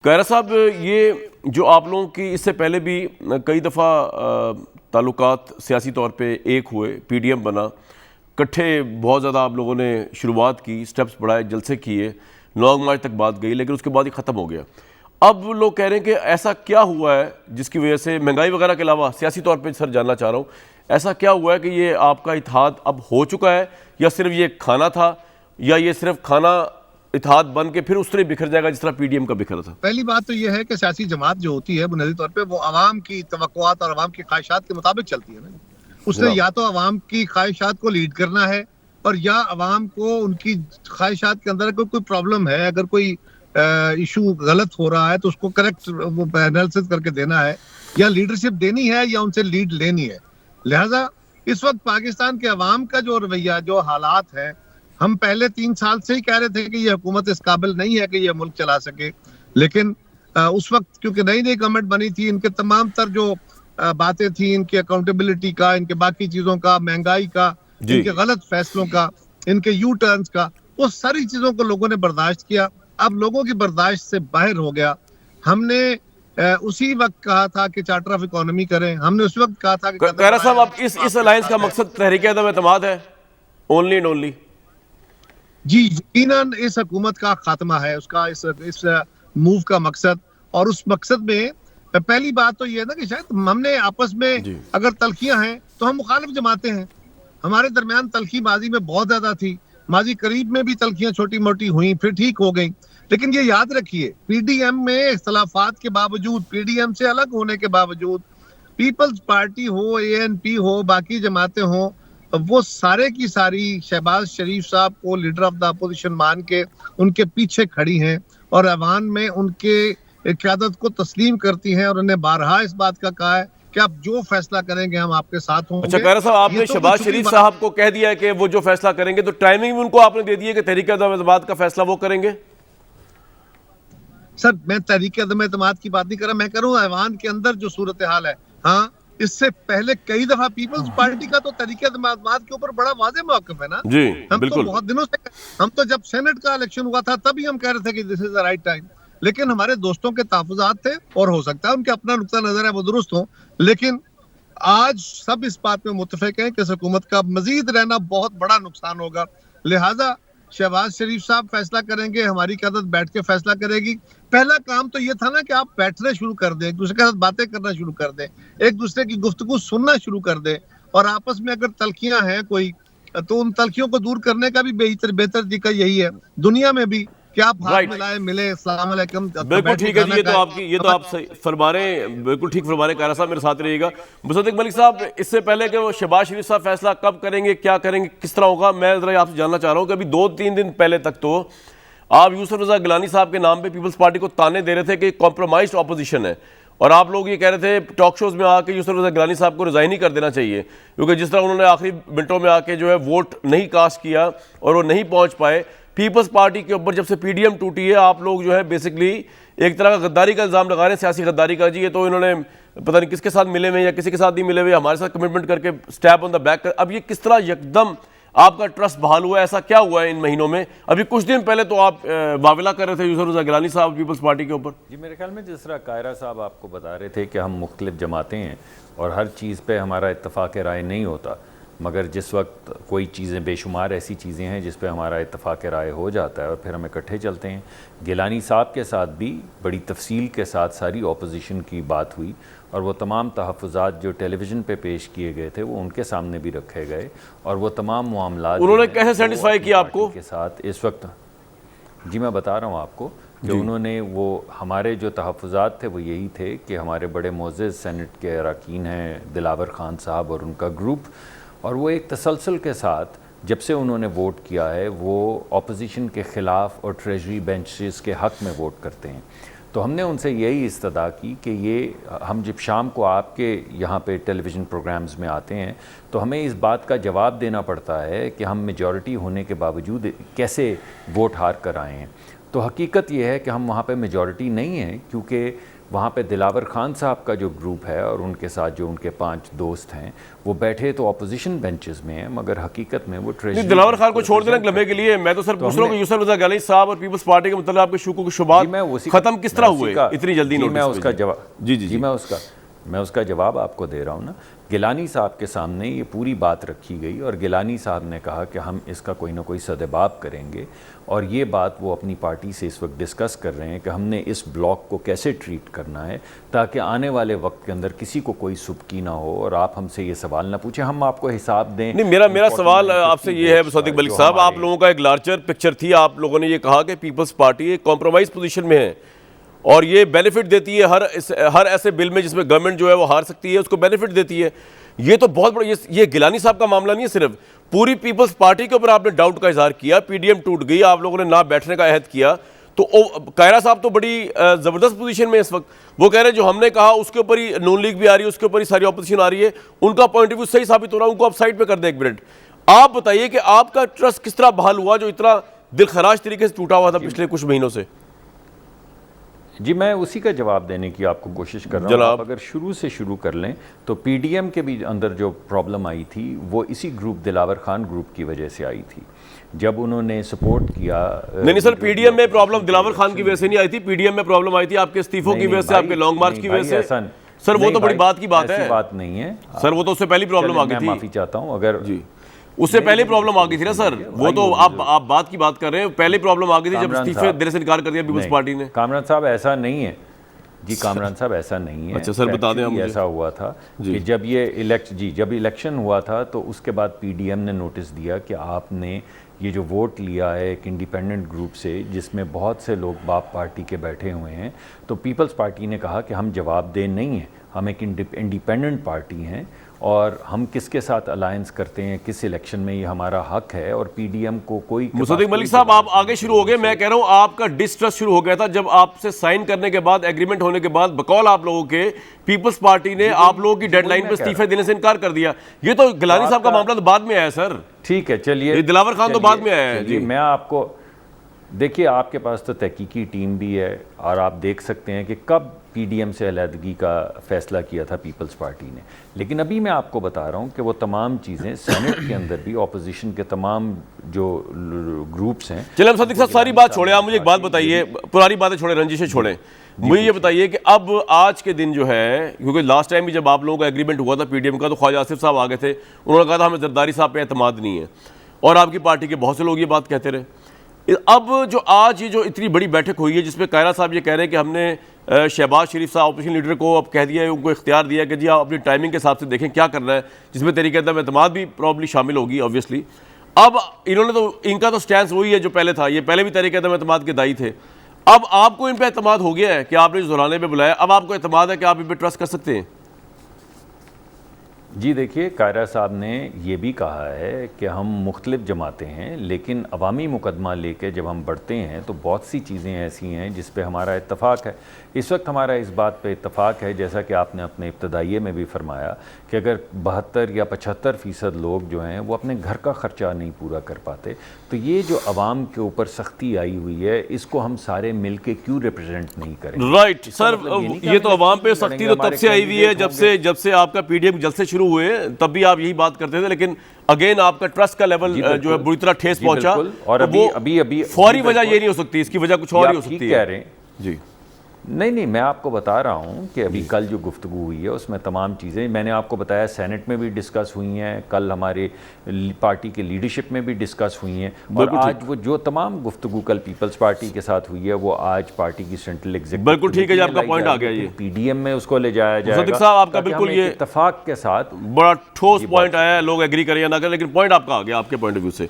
कैरा साहब, ये जो आप लोगों की इससे पहले भी कई दफ़ा ताल्लुकात सियासी तौर पे एक हुए, पीडीएम बना, इकट्ठे बहुत ज़्यादा आप लोगों ने शुरुआत की, स्टेप्स बढ़ाए, जलसे किए, लॉन्ग मार्च तक बात गई, लेकिन उसके बाद ये ख़त्म हो गया। अब लोग कह रहे हैं कि ऐसा क्या हुआ है जिसकी वजह से महंगाई वगैरह के अलावा सियासी तौर पर सर जानना चाह रहा हूँ, ऐसा क्या हुआ है कि ये आपका इत्तेहाद अब हो चुका है, या सिर्फ ये खाना था, या ये सिर्फ खाना इत्तेहाद बन के फिर उस तरह बिखर जाएगा जिस तरह पीडीएम का बिखरा था? पहली बात तो यह है कि सियासी जमात जो होती है बुनियादी तौर पे वो अवाम की तवक्कुआत और अवाम की ख्वाहिशात के मुताबिक चलती है ना। उसने या तो अवाम की ख्वाहिशात को लीड करना है और या अवाम को उनकी ख्वाहिशात के अंदर कोई प्रॉब्लम है, अगर कोई इशू गलत हो रहा है तो उसको करेक्ट एनालिसिस करके देना है, या लीडरशिप देनी है या उनसे लीड लेनी है। लिहाजा इस वक्त पाकिस्तान के अवाम का जो रवैया, जो हालात है, हम पहले 3 साल से ही कह रहे थे कि ये हुकूमत इस काबिल नहीं है कि ये मुल्क चला सके, लेकिन उस वक्त क्योंकि नई नई गवर्नमेंट बनी थी, इनके तमाम तर जो बातें थी, इनकी अकाउंटेबिलिटी का, इनके बाकी चीजों का, महंगाई का, इनके गलत फैसलों का, इनके यू टर्न्स का, वो सारी चीजों को लोगों ने बर्दाश्त किया। अब लोगों की बर्दाश्त से बाहर हो गया। हमने उसी वक्त कहा था कि चार्टर ऑफ इकोनॉमी करें, हमने उस वक्त कहा था कि कैरा साहब, अब इस अलायंस का मकसद तहरीक-ए-अदम एतमाद है, ओनली एंड ओनली? जी, यकीनन इस हुकूमत का खात्मा है, उसका इस मूव का मकसद। और उस मकसद में पहली बात तो ये है ना कि शायद हमने आपस में अगर तलखियां हैं तो हम मुखालिफ जमाते हैं, हमारे दरमियान तलखी माजी में बहुत ज्यादा थी, माजी करीब में भी तलखियां छोटी मोटी हुई, फिर ठीक हो गई। लेकिन ये याद रखिए, पीडीएम में इख्तलाफात के बावजूद, पीडीएम से अलग होने के बावजूद, पीपल्स पार्टी हो, एएनपी हो, बाकी जमातें हो, वो सारे की सारी शहबाज शरीफ साहब को लीडर ऑफ द अपोजिशन मान के उनके पीछे खड़ी हैं और अवान में उनके क़यादत को तस्लीम करती हैं, और उन्हें बारहा इस बात का कहा है कि आप जो फैसला करेंगे हम आपके साथ होंगे। अच्छा कैरा साहब, आपने शहबाज शरीफ साहब को कह दिया है कि वो जो फैसला करेंगे, तो टाइमिंग भी उनको आपने दे दी है कि तहरीक-ए-अदम एतमाद का फैसला वो करेंगे? सर, मैं तहरीक-ए-अदम एतमाद की बात नहीं कर रहा, मैं कर रहा हूँ ऐवान के अंदर जो सूरत हाल है। हाँ, इससे पहले कई दफा पीपल्स पार्टी का तो तहरीक-ए-अदम एतमाद के ऊपर बड़ा वाज़ेह मौक़िफ़ है ना। जी, हम बिल्कुल। तो बहुत दिनों से, हम तो जब सेनेट का इलेक्शन हुआ था तभी हम कह रहे थे कि this is the right time, लेकिन हमारे दोस्तों के तहफ़्फ़ुज़ात थे और हो सकता है उनके अपना नुक्ता नजर है वो दुरुस्त हो, लेकिन आज सब इस बात में मुत्तफ़िक़ हैं कि इस हुकूमत का मजीद रहना बहुत बड़ा नुकसान होगा। लिहाजा शहबाज शरीफ साहब फैसला करेंगे, हमारी क़यादत बैठ के फैसला करेगी। पहला काम तो ये था ना कि आप बैठना शुरू कर दें, एक दूसरे के साथ बातें करना शुरू कर दें, एक दूसरे की गुफ्तगू सुनना शुरू कर दें, और आपस में अगर तलखियां हैं कोई, तो उन तलखियों को दूर करने का भी बेहतर तरीका यही है दुनिया में भी, कि आप हाथ मिलाए, मिले, अस्सलाम वालेकुम, बिल्कुल ठीक है जी। ये तो आप सही फरमा रहे हैं, बिल्कुल ठीक फरमा रहे हैं। कैरा साहब, मेरे साथ रहिएगा। मुसद्दिक मलिक साहब, इससे पहले कि वो शहबाज शरीफ साहब फैसला कब करेंगे, क्या करेंगे, किस तरह होगा, मैं जरा आपसे जानना चाह रहा हूँ कि अभी 2-3 दिन पहले तक तो आप यूसुफ रज़ा गिलानी साहब के नाम पे पीपल्स पार्टी को ताने दे रहे थे कि कॉम्प्रोमाइज्ड ऑपोजिशन है, और आप लोग ये कह रहे थे टॉक शोज में आके यूसुफ रज़ा गिलानी साहब को रिजाइन ही कर देना चाहिए, क्योंकि जिस तरह उन्होंने आखिरी मिनटों में आके जो है वोट नहीं कास्ट किया और वो नहीं पहुंच पाए। पीपल्स पार्टी के ऊपर जब से पीडीएम टूटी है, आप लोग जो है बेसिकली एक तरह का गद्दारी का इल्ज़ाम लगा रहे हैं, सियासी गद्दारी का। जी, ये तो इन्होंने पता नहीं किसके साथ मिले हुए या किसी के साथ नहीं मिले हुए, हमारे साथ कमिटमेंट करके स्टैप ऑन द बैक कर। अब ये किस तरह यकदम आपका ट्रस्ट बहाल हुआ है, ऐसा क्या हुआ है इन महीनों में? अभी कुछ दिन पहले तो आप वाविला कर रहे थे यूसुफ रज़ा गिलानी साहब पीपल्स पार्टी के ऊपर। जी, मेरे ख्याल में जिस तरह कायरा साहब आपको बता रहे थे कि हम मुख्तलिफ जमातें हैं और हर चीज़ पे हमारा इत्तफ़ाक़ राय नहीं होता, मगर जिस वक्त कोई चीज़ें, बेशुमार ऐसी चीज़ें हैं जिस पे हमारा इत्तफ़ाक़ राय हो जाता है और फिर हम इकट्ठे चलते हैं। गिलानी साहब के साथ भी बड़ी तफसील के साथ सारी अपोजिशन की बात हुई, और वो तमाम तहफ़्फ़ुज़ात जो टेलीविज़न पे पेश किए गए थे वो उनके सामने भी रखे गए, और वो तमाम मामलात उन्होंने कैसे सेटिस्फाई किया आपको के साथ इस वक्त? जी, मैं बता रहा हूँ आपको कि उन्होंने, वो हमारे जो तहफ़्फ़ुज़ात थे वो यही थे कि हमारे बड़े मोअज़्ज़ज़ सेनेट के अरकान हैं दिलावर ख़ान साहब और उनका ग्रुप, और वो एक तसलसल के साथ जब से उन्होंने वोट किया है वो अपोजिशन के ख़िलाफ़ और ट्रेजरी बेंचेस के हक़ में वोट करते हैं। तो हमने उनसे यही इस्तदा की कि ये, हम जब शाम को आपके यहाँ पे टेलीविज़न प्रोग्राम्स में आते हैं तो हमें इस बात का जवाब देना पड़ता है कि हम मेजॉरिटी होने के बावजूद कैसे वोट हार कर आए हैं। तो हकीकत ये है कि हम वहाँ पे मेजॉरिटी नहीं हैं, क्योंकि वहाँ पे दिलावर खान साहब का जो ग्रुप है और उनके साथ जो उनके 5 दोस्त हैं वो बैठे तो अपोजिशन बेंचेस में हैं, मगर हकीकत में वो ट्रेजरी दिलावर खान को छोड़ देना लम्हे के लिए। मैं तो सर पूछ रहा हूँ कि यूसुफ रज़ा गिलानी साहब और पीपल्स पार्टी के मतलब आपके शुक्र के शुबात खत्म किस तरह हुए इतनी जल्दी? मैं उसका जवाब जी मैं उसका जवाब आपको दे रहा हूँ ना। गिलानी साहब के सामने ये पूरी बात रखी गई और गिलानी साहब ने कहा कि हम इसका कोई ना कोई सदेबाब करेंगे, और ये बात वो अपनी पार्टी से इस वक्त डिस्कस कर रहे हैं कि हमने इस ब्लॉक को कैसे ट्रीट करना है ताकि आने वाले वक्त के अंदर किसी को कोई सुबकी ना हो और आप हमसे ये सवाल ना पूछें, हम आपको हिसाब दें। नहीं, मेरा सवाल आपसे ये है सदीक मलिक साहब, आप लोगों का एक लार्जर पिक्चर थी, आप लोगों ने ये कहा कि पीपल्स पार्टी एक कॉम्प्रोमाइज पोजीशन में है और ये बेनिफिट देती है हर ऐसे बिल में जिसमें गवर्नमेंट जो है वो हार सकती है उसको बेनिफिट देती है। ये तो बहुत बड़ा, ये गिलानी साहब का मामला नहीं है, सिर्फ पूरी पीपल्स पार्टी के ऊपर आपने डाउट का इजहार किया, पीडीएम टूट गई, आप लोगों ने ना बैठने का अहद किया। तो कायरा साहब तो बड़ी जबरदस्त पोजीशन में इस वक्त, वो कह रहे हैं जो हमने कहा उसके ऊपर ही नून लीग भी आ रही है, उसके ऊपर ही सारी ऑपोजिशन आ रही है, उनका पॉइंट ऑफ व्यू सही साबित हो रहा है, उनको आप साइड पे कर दें एक मिनट। आप बताइए कि आपका ट्रस्ट किस तरह बहाल हुआ जो इतना दिलखराश तरीके से टूटा हुआ था पिछले कुछ महीनों से? जी, मैं उसी का जवाब देने की आपको कोशिश कर रहा हूँ। आप अगर शुरू से शुरू कर लें तो पीडीएम के भी अंदर जो प्रॉब्लम आई थी वो इसी ग्रुप दिलावर खान ग्रुप की वजह से आई थी, जब उन्होंने सपोर्ट किया। नहीं सर, पीडीएम में प्रॉब्लम दिलावर खान की वजह से नहीं आई थी, पीडीएम में प्रॉब्लम आई थी आपके इस्तीफों की वजह से, आपके लॉन्ग मार्च की वजह से। सर वो तो बड़ी बात की बात है, बात नहीं है सर, वो तो उससे पहली प्रॉब्लम आ गई थी। माफी चाहता हूँ अगर जी उससे पहले प्रॉब्लम आ गई थी ना सर, वो तो आप बात की बात कर रहे हैं, पहले प्रॉब्लम आ गई थी जब इस्तीफे देने से इनकार कर दिया पीपल्स पार्टी ने। कामरान साहब ऐसा नहीं है जी, कामरान साहब ऐसा नहीं है। अच्छा सर बता दें मुझे। ऐसा हुआ था कि जब इलेक्शन हुआ था तो उसके बाद पीडीएम ने नोटिस दिया कि आपने ये जो वोट लिया है एक इंडिपेंडेंट ग्रुप से जिसमें बहुत से लोग बाप पार्टी के बैठे हुए हैं, तो पीपल्स पार्टी ने कहा कि हम जवाबदेह नहीं हैं, हम एक इंडिपेंडेंट पार्टी हैं और हम किसके साथ अलायंस करते हैं किस इलेक्शन में ये हमारा हक है, और पीडीएम को कोई। मुसद्दिक मलिक साहब आप आगे शुरू हो गए, मैं कह रहा हूं आपका डिस्ट्रस्ट शुरू हो गया था जब आपसे साइन करने के बाद, एग्रीमेंट होने के बाद बकौल आप लोगों के पीपल्स पार्टी ने आप लोगों की डेडलाइन पर इस्तीफे देने से इनकार कर दिया। ये तो गिलानी साहब का मामला तो बाद में आया सर। ठीक है, चलिए, दिलावर खान तो बाद में आया है जी। मैं आपको देखिए, आपके पास तो तहकीकी टीम भी है और आप देख सकते हैं कि कब पीडीएम से अलहदगी का फैसला किया था पीपल्स पार्टी ने, लेकिन अभी मैं आपको बता रहा हूं कि वो तमाम चीज़ें सेनेट के अंदर भी ऑपोजिशन के तमाम जो ग्रुप्स हैं। चलिए हम सदीक साहब सारी बात छोड़े, आप मुझे एक बात बताइए, पुरानी बातें छोड़े, रंजिशें छोड़ें, मुझे ये बताइए कि अब आज के दिन जो है, क्योंकि लास्ट टाइम भी जब आप लोगों का एग्रीमेंट हुआ था पीडीएम का तो ख्वाजा आसिफ साहब आ गए थे, उन्होंने कहा था हमें जरदारी साहब पे एतमाद नहीं है, और आपकी पार्टी के बहुत से लोग ये बात कहते रहे। अब जो आज ये जो इतनी बड़ी बैठक हुई है जिसमें कायरा साहब ये कह रहे हैं कि हमने शहबाज शरीफ साहब ऑपोजिशन लीडर को अब कह दिया है, उनको इख्तियार दिया कि जी आप अपनी टाइमिंग के हिसाब से देखें क्या करना है, जिसमें तरीके से एतमाद भी प्रॉब्ली शामिल होगी ऑब्वियसली। अब इन्होंने तो, इनका तो स्टैंस वही है जो पहले था, ये पहले भी तरीके एतमाद के दाई थे। अब आपको इन पर एतमाद हो गया है कि आपने जुलाने पर बुलाया, अब आपको एतमाद है कि आप इन पर ट्रस्ट कर सकते हैं? जी देखिए, कायरा साहब ने ये भी कहा है कि हम मुख्तलिफ जमातें हैं, लेकिन अवामी मुकदमा लेके जब हम बढ़ते हैं तो बहुत सी चीज़ें ऐसी हैं जिस पे हमारा इत्तफ़ाक़ है। इस वक्त हमारा इस बात पे इत्तफ़ाक़ है, जैसा कि आपने अपने इब्तदाइये में भी फरमाया कि अगर 72 या 75% लोग जो हैं वो अपने घर का ख़र्चा नहीं पूरा कर पाते, तो ये जो अवाम के ऊपर सख्ती आई हुई है इसको हम सारे मिल के क्यों रिप्रेजेंट नहीं करें? राइट सर, ये तो अवाम पे सख्ती तो तब से आई हुई है जब से आपका पीडीएम जलसे शुरू हुए, तब भी आप यही बात करते थे, लेकिन अगेन आपका ट्रस्ट का लेवल जो है बुरी तरह ठेस पहुंचा, और अभी फौरी वजह ये नहीं हो सकती, इसकी वजह कुछ और ही हो सकती है। कह रहे हैं जी, नहीं, मैं आपको बता रहा हूँ कि अभी कल जो गुफ्तगू हुई है उसमें तमाम चीज़ें मैंने आपको बताया, सेनेट में भी डिस्कस हुई हैं, कल हमारे पार्टी के लीडरशिप में भी डिस्कस हुई हैं, और आज वो जो तमाम गुफ्तगू कल पीपल्स पार्टी के साथ हुई है वो आज पार्टी की सेंट्रल एग्जीक्यूटिव। बिल्कुल ठीक है जी, आपका पॉइंट आ गया, ये पीडीएम में उसको ले जाया जाएगा। सदीक साहब आपका बिल्कुल ये इत्तफाक के साथ बड़ा ठोस पॉइंट आया है, लोग एग्री करें या ना करें, लेकिन पॉइंट आपका आ गया आपके पॉइंट ऑफ व्यू से।